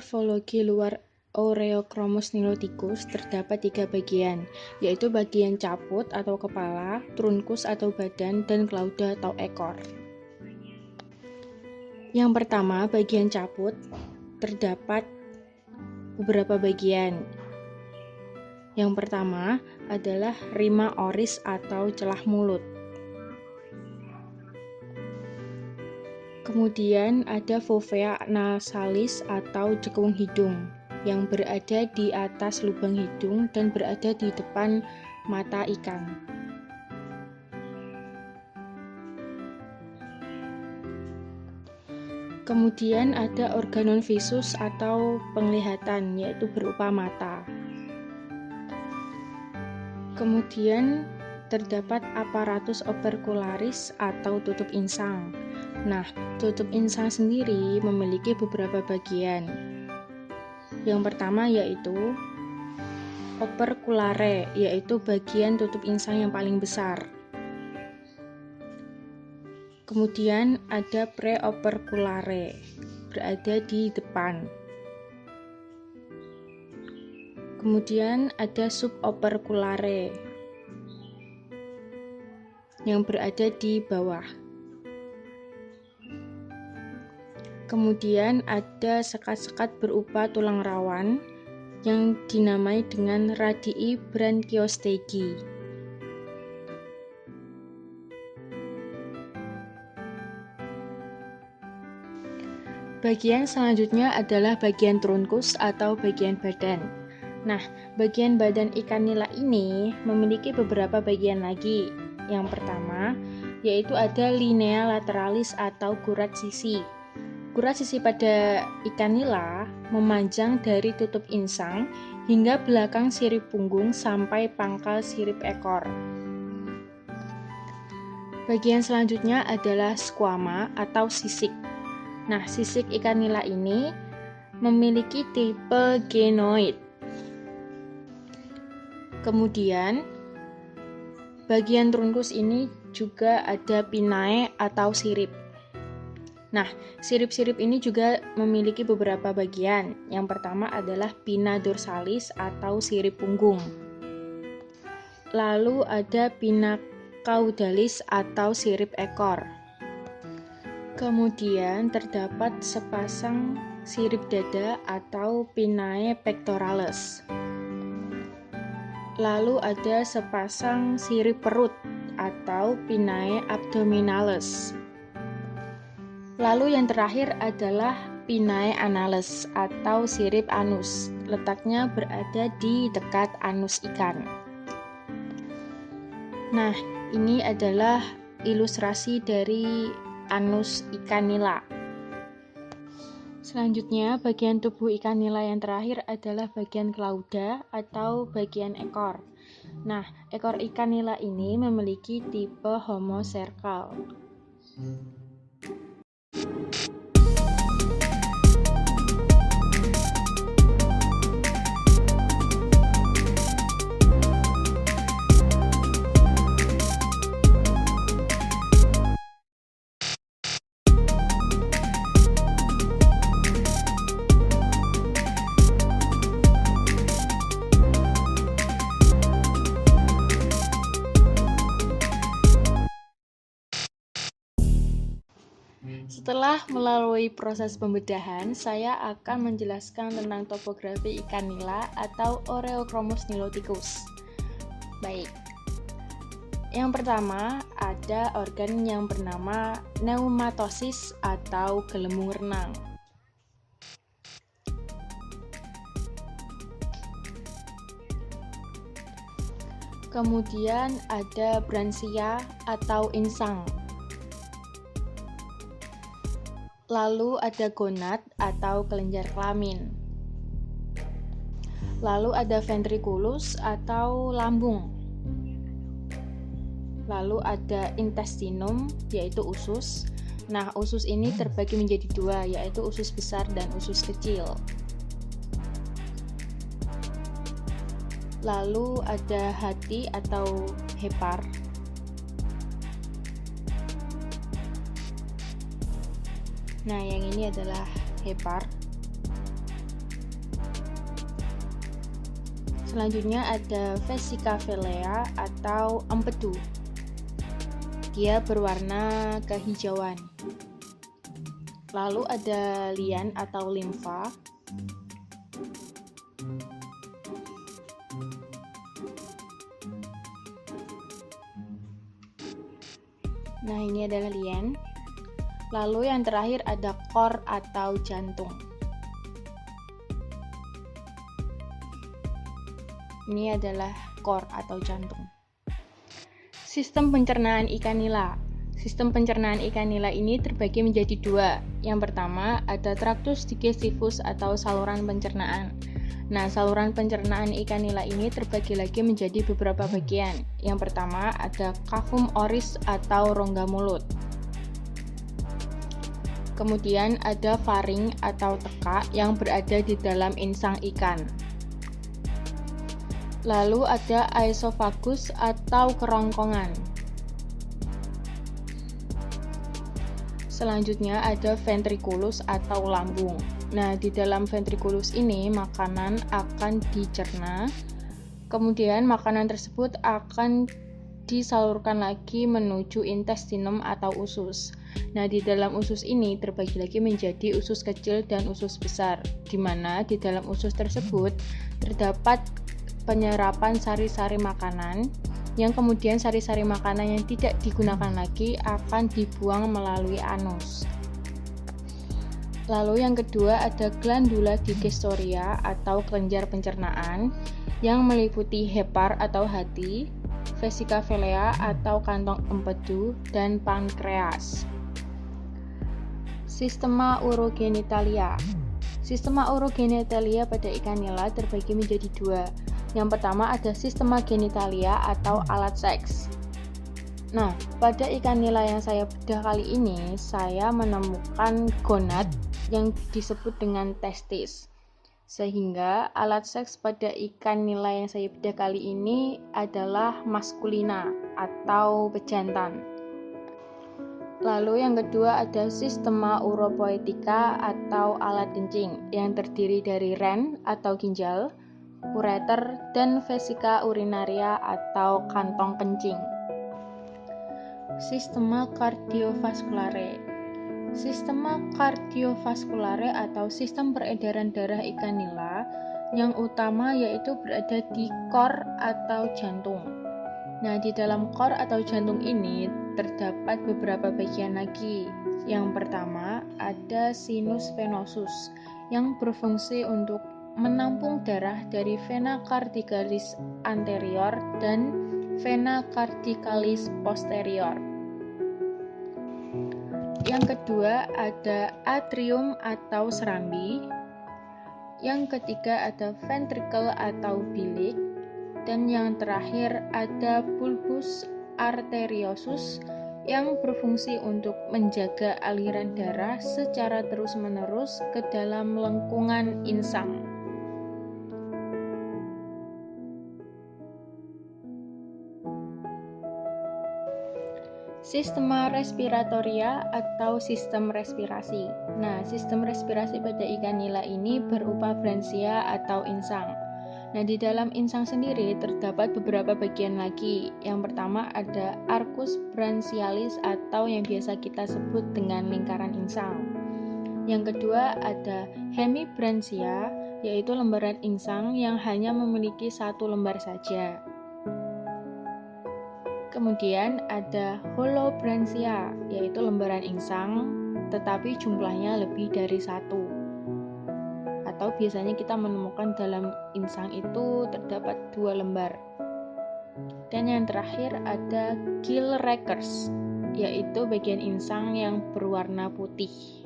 morfologi luar Oreochromus niloticus terdapat 3 bagian, yaitu bagian caput atau kepala, trunkus atau badan, dan clauda atau ekor. Yang pertama, bagian caput terdapat beberapa bagian. Yang pertama adalah rima oris atau celah mulut. Kemudian ada fovea nasalis atau cekung hidung yang berada di atas lubang hidung dan berada di depan mata ikan. Kemudian ada organon visus atau penglihatan, yaitu berupa mata. Kemudian terdapat apparatus opercularis atau tutup insang. Nah, tutup insang sendiri memiliki beberapa bagian. Yang pertama yaitu operculare, yaitu bagian tutup insang yang paling besar. Kemudian ada preoperculare, berada di depan. Kemudian ada suboperculare, yang berada di bawah. Kemudian ada sekat-sekat berupa tulang rawan yang dinamai dengan radii branchiostegi. Bagian selanjutnya adalah bagian trunkus atau bagian badan. Nah, bagian badan ikan nila ini memiliki beberapa bagian lagi. Yang pertama yaitu ada linea lateralis atau gurat sisi. Gurat sisi pada ikan nila memanjang dari tutup insang hingga belakang sirip punggung sampai pangkal sirip ekor. Bagian selanjutnya adalah squama atau sisik. Nah, sisik ikan nila ini memiliki tipe genoid. Kemudian, bagian trunkus ini juga ada pinnae atau sirip. Nah, sirip-sirip ini juga memiliki beberapa bagian. Yang pertama adalah pinna dorsalis atau sirip punggung. Lalu ada pinna caudalis atau sirip ekor. Kemudian terdapat sepasang sirip dada atau pinnae pectoralis. Lalu ada sepasang sirip perut atau pinnae abdominalis. Lalu yang terakhir adalah pinnae analis atau sirip anus. Letaknya berada di dekat anus ikan. Nah, ini adalah ilustrasi dari anus ikan nila. Selanjutnya, bagian tubuh ikan nila yang terakhir adalah bagian clauda atau bagian ekor. Nah, ekor ikan nila ini memiliki tipe homocercal. Setelah melalui proses pembedahan, saya akan menjelaskan tentang topografi ikan nila atau Oreochromus niloticus. Baik, yang pertama ada organ yang bernama pneumatosis atau gelembung renang. Kemudian ada branchia atau insang. Lalu ada gonad atau kelenjar kelamin. Lalu ada ventriculus atau lambung. Lalu ada intestinum, yaitu usus. Nah, usus ini terbagi menjadi dua, yaitu usus besar dan usus kecil. Lalu ada hati atau hepar. Nah, yang ini adalah hepar. Selanjutnya ada Vesicavelea atau empedu. Dia berwarna kehijauan. Lalu ada lian atau limfa. Nah, ini adalah lian. Lalu yang terakhir ada core atau jantung. Ini adalah core atau jantung. Sistem pencernaan ikan nila. Sistem pencernaan ikan nila ini terbagi menjadi dua. Yang pertama ada traktus digestivus atau saluran pencernaan. Nah, saluran pencernaan ikan nila ini terbagi lagi menjadi beberapa bagian. Yang pertama ada cavum oris atau rongga mulut. Kemudian ada faring atau tekak yang berada di dalam insang ikan. Lalu ada aesofagus atau kerongkongan. Selanjutnya ada ventriculus atau lambung. Nah, di dalam ventriculus ini makanan akan dicerna. Kemudian makanan tersebut akan disalurkan lagi menuju intestinum atau usus. Nah, di dalam usus ini terbagi lagi menjadi usus kecil dan usus besar, di mana di dalam usus tersebut terdapat penyerapan sari-sari makanan, yang kemudian sari-sari makanan yang tidak digunakan lagi akan dibuang melalui anus. Lalu yang kedua ada glandula digestoria atau kelenjar pencernaan yang meliputi hepar atau hati, vesicavelea atau kantong empedu, dan pankreas. Sistema urogenitalia. Sistema urogenitalia pada ikan nila terbagi menjadi dua. Yang pertama ada sistema genitalia atau alat seks. Nah, pada ikan nila yang saya bedah kali ini, saya menemukan gonad yang disebut dengan testis. Sehingga alat seks pada ikan nila yang saya bedah kali ini adalah maskulina atau pejantan. Lalu yang kedua ada sistema uropoetika atau alat kencing yang terdiri dari ren atau ginjal, ureter, dan vesika urinaria atau kantong kencing. Sistema kardiovaskulare. Sistema kardiovaskulare atau sistem peredaran darah ikan nila yang utama yaitu berada di core atau jantung. Nah, di dalam core atau jantung ini terdapat beberapa bagian lagi. Yang pertama ada sinus venosus yang berfungsi untuk menampung darah dari vena cardialis anterior dan vena cardialis posterior. Yang kedua ada atrium atau serambi. Yang ketiga ada ventricle atau bilik. Dan yang terakhir ada bulbus arteriosus yang berfungsi untuk menjaga aliran darah secara terus-menerus ke dalam lengkungan insang. Sistema respiratoria atau sistem respirasi. Nah, sistem respirasi pada ikan nila ini berupa branchia atau insang. Nah, di dalam insang sendiri terdapat beberapa bagian lagi. Yang pertama ada arcus branchialis atau yang biasa kita sebut dengan lingkaran insang. Yang kedua ada hemibranchia, yaitu lembaran insang yang hanya memiliki satu lembar saja. Kemudian ada holobranchia, yaitu lembaran insang tetapi jumlahnya lebih dari satu. Atau biasanya kita menemukan dalam insang itu terdapat 2 lembar. Dan yang terakhir ada gill rakers, yaitu bagian insang yang berwarna putih.